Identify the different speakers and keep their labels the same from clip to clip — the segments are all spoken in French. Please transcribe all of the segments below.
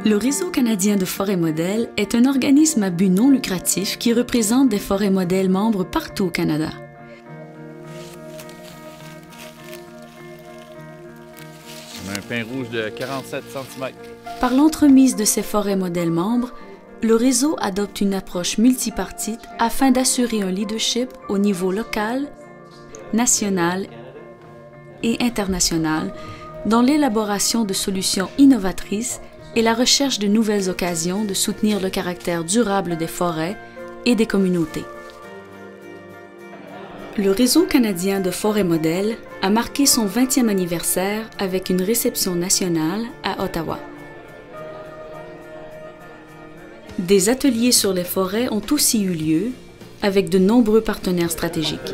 Speaker 1: Le Réseau canadien de forêts modèles est un organisme à but non lucratif qui représente des forêts modèles membres partout au Canada.
Speaker 2: On a un pin rouge de 47 cm.
Speaker 1: Par l'entremise de ces forêts modèles membres, le réseau adopte une approche multipartite afin d'assurer un leadership au niveau local, national et international dans l'élaboration de solutions innovatrices et la recherche de nouvelles occasions de soutenir le caractère durable des forêts et des communautés. Le Réseau canadien de forêts modèles a marqué son 20e anniversaire avec une réception nationale à Ottawa. Des ateliers sur les forêts ont aussi eu lieu avec de nombreux partenaires stratégiques.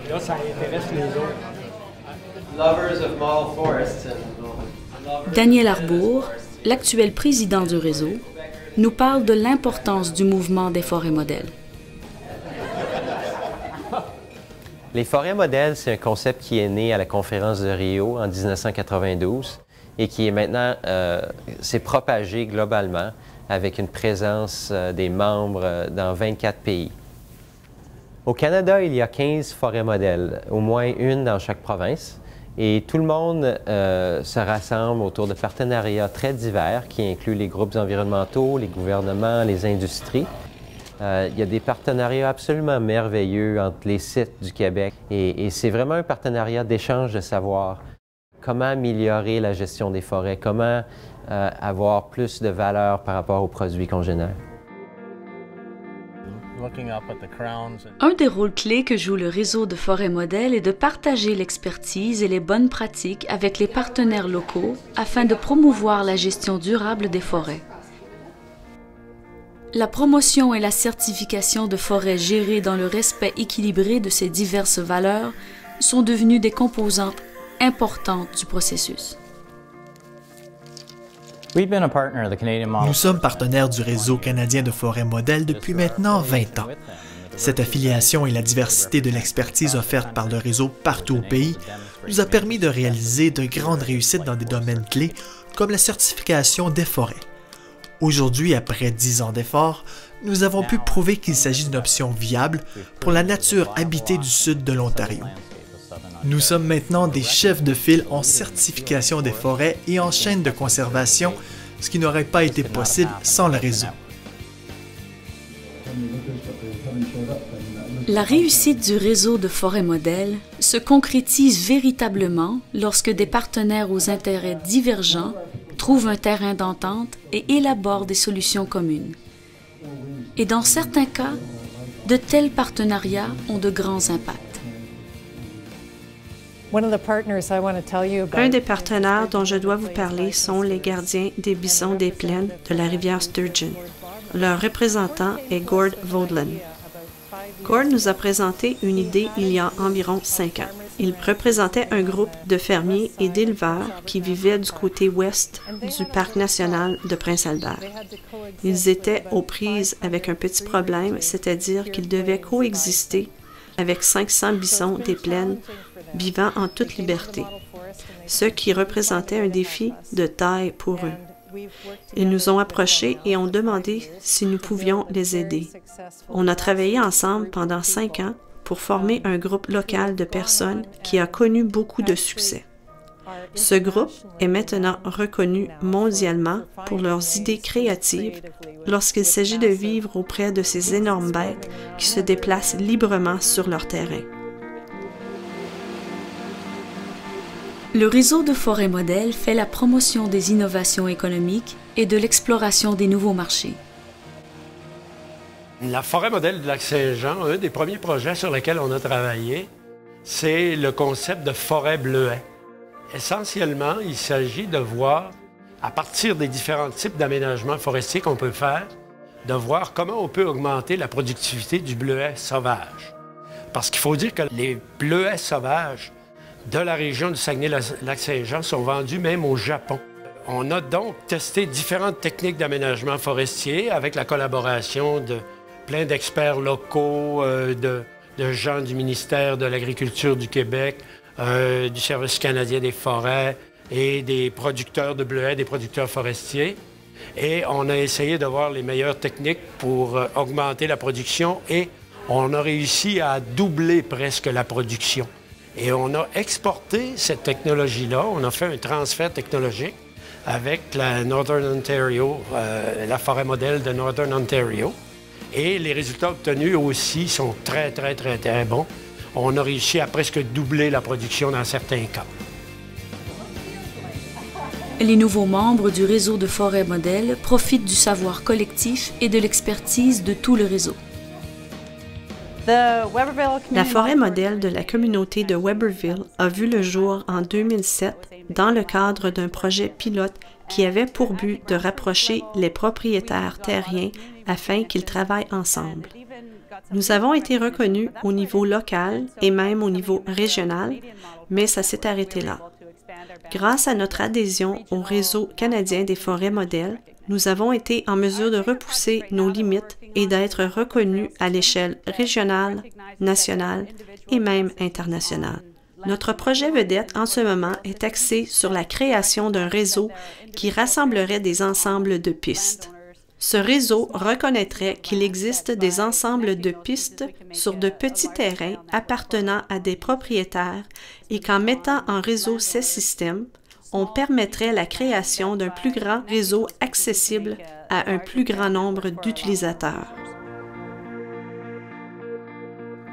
Speaker 3: Là, ça intéresse les autres.
Speaker 1: Daniel Arbour, l'actuel président du réseau, nous parle de l'importance du mouvement des forêts modèles.
Speaker 4: Les forêts modèles, c'est un concept qui est né à la conférence de Rio en 1992 et qui est maintenant s'est propagé globalement avec une présence des membres dans 24 pays. Au Canada, il y a 15 forêts modèles, au moins une dans chaque province. Et tout le monde se rassemble autour de partenariats très divers qui incluent les groupes environnementaux, les gouvernements, les industries. Il y a des partenariats absolument merveilleux entre les sites du Québec et c'est vraiment un partenariat d'échange de savoir. Comment améliorer la gestion des forêts, comment avoir plus de valeur par rapport aux produits qu'on génère.
Speaker 1: Un des rôles clés que joue le réseau de forêts modèles est de partager l'expertise et les bonnes pratiques avec les partenaires locaux afin de promouvoir la gestion durable des forêts. La promotion et la certification de forêts gérées dans le respect équilibré de ces diverses valeurs sont devenues des composantes importantes du processus.
Speaker 5: Nous sommes partenaires du Réseau canadien de forêts modèles depuis maintenant 20 ans. Cette affiliation et la diversité de l'expertise offerte par le réseau partout au pays nous a permis de réaliser de grandes réussites dans des domaines clés comme la certification des forêts. Aujourd'hui, après 10 ans d'efforts, nous avons pu prouver qu'il s'agit d'une option viable pour la nature habitée du sud de l'Ontario. Nous sommes maintenant des chefs de file en certification des forêts et en chaîne de conservation, ce qui n'aurait pas été possible sans le réseau.
Speaker 1: La réussite du réseau de forêts modèles se concrétise véritablement lorsque des partenaires aux intérêts divergents trouvent un terrain d'entente et élaborent des solutions communes. Et dans certains cas, de tels partenariats ont de grands impacts.
Speaker 6: Un des partenaires dont je dois vous parler sont les gardiens des bisons des plaines de la rivière Sturgeon. Leur représentant est Gord Vaudland. Gord nous a présenté une idée il y a environ 5 ans. Il représentait un groupe de fermiers et d'éleveurs qui vivaient du côté ouest du parc national de Prince-Albert. Ils étaient aux prises avec un petit problème, c'est-à-dire qu'ils devaient coexister avec 500 bisons des plaines vivant en toute liberté, ce qui représentait un défi de taille pour eux. Ils nous ont approchés et ont demandé si nous pouvions les aider. On a travaillé ensemble pendant 5 ans pour former un groupe local de personnes qui a connu beaucoup de succès. Ce groupe est maintenant reconnu mondialement pour leurs idées créatives lorsqu'il s'agit de vivre auprès de ces énormes bêtes qui se déplacent librement sur leur terrain.
Speaker 1: Le réseau de forêts modèles fait la promotion des innovations économiques et de l'exploration des nouveaux marchés.
Speaker 3: La forêt modèle du Lac-Saint-Jean, un des premiers projets sur lesquels on a travaillé, c'est le concept de forêt bleuet. Essentiellement, il s'agit de voir, à partir des différents types d'aménagements forestiers qu'on peut faire, de voir comment on peut augmenter la productivité du bleuet sauvage. Parce qu'il faut dire que les bleuets sauvages de la région du Saguenay-Lac-Saint-Jean sont vendus même au Japon. On a donc testé différentes techniques d'aménagement forestier avec la collaboration de plein d'experts locaux, de gens du ministère de l'Agriculture du Québec, du Service canadien des forêts et des producteurs de bleuets, des producteurs forestiers. Et on a essayé de voir les meilleures techniques pour augmenter la production et on a réussi à doubler presque la production. Et on a exporté cette technologie-là, on a fait un transfert technologique avec la Northern Ontario, la forêt modèle de Northern Ontario. Et les résultats obtenus aussi sont très bons. On a réussi à presque doubler la production dans certains cas.
Speaker 1: Les nouveaux membres du réseau de forêts modèles profitent du savoir collectif et de l'expertise de tout le réseau.
Speaker 6: La forêt modèle de la communauté de Weberville a vu le jour en 2007 dans le cadre d'un projet pilote qui avait pour but de rapprocher les propriétaires terriens afin qu'ils travaillent ensemble. Nous avons été reconnus au niveau local et même au niveau régional, mais ça s'est arrêté là. Grâce à notre adhésion au réseau canadien des forêts modèles, nous avons été en mesure de repousser nos limites et d'être reconnus à l'échelle régionale, nationale et même internationale. Notre projet vedette en ce moment est axé sur la création d'un réseau qui rassemblerait des ensembles de pistes. Ce réseau reconnaîtrait qu'il existe des ensembles de pistes sur de petits terrains appartenant à des propriétaires et qu'en mettant en réseau ces systèmes, on permettrait la création d'un plus grand réseau accessible à un plus grand nombre d'utilisateurs.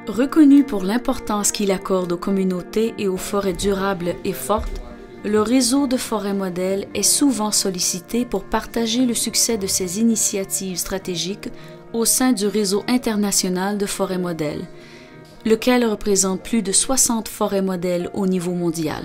Speaker 1: Reconnu pour l'importance qu'il accorde aux communautés et aux forêts durables et fortes, le réseau de forêts modèles est souvent sollicité pour partager le succès de ses initiatives stratégiques au sein du réseau international de forêts modèles, lequel représente plus de 60 forêts modèles au niveau mondial.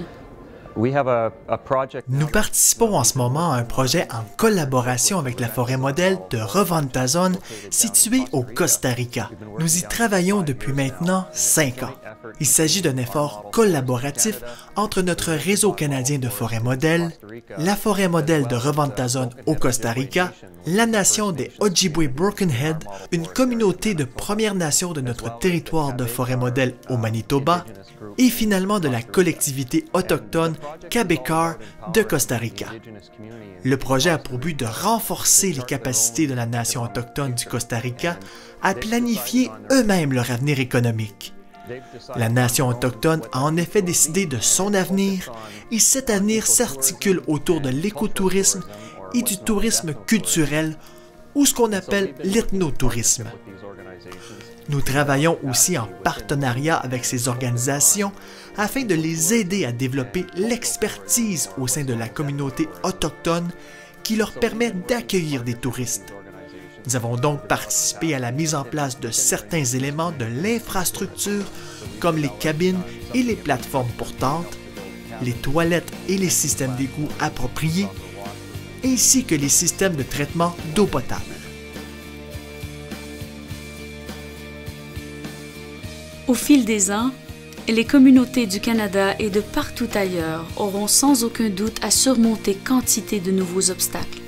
Speaker 5: Nous participons en ce moment à un projet en collaboration avec la forêt modèle de Reventazón, située au Costa Rica. Nous y travaillons depuis maintenant 5 ans. Il s'agit d'un effort collaboratif entre notre réseau canadien de forêts modèles, la forêt modèle de Reventazón au Costa Rica, la nation des Ojibwe Broken Head, une communauté de Premières Nations de notre territoire de forêt modèle au Manitoba, et finalement de la collectivité autochtone Cabécar de Costa Rica. Le projet a pour but de renforcer les capacités de la nation autochtone du Costa Rica à planifier eux-mêmes leur avenir économique. La nation autochtone a en effet décidé de son avenir et cet avenir s'articule autour de l'écotourisme et du tourisme culturel ou ce qu'on appelle l'ethnotourisme. Nous travaillons aussi en partenariat avec ces organisations afin de les aider à développer l'expertise au sein de la communauté autochtone qui leur permet d'accueillir des touristes. Nous avons donc participé à la mise en place de certains éléments de l'infrastructure comme les cabines et les plateformes portantes, les toilettes et les systèmes d'égout appropriés, ainsi que les systèmes de traitement d'eau potable.
Speaker 1: Au fil des ans, les communautés du Canada et de partout ailleurs auront sans aucun doute à surmonter quantité de nouveaux obstacles.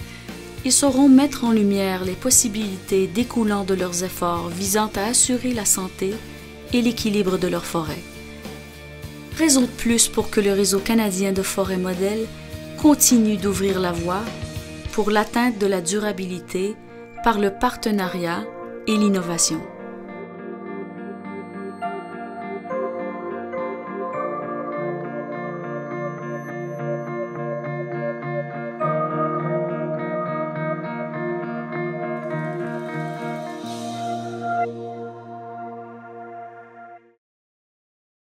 Speaker 1: Ils sauront mettre en lumière les possibilités découlant de leurs efforts visant à assurer la santé et l'équilibre de leurs forêts. Raison de plus pour que le réseau canadien de forêts modèles continue d'ouvrir la voie pour l'atteinte de la durabilité par le partenariat et l'innovation.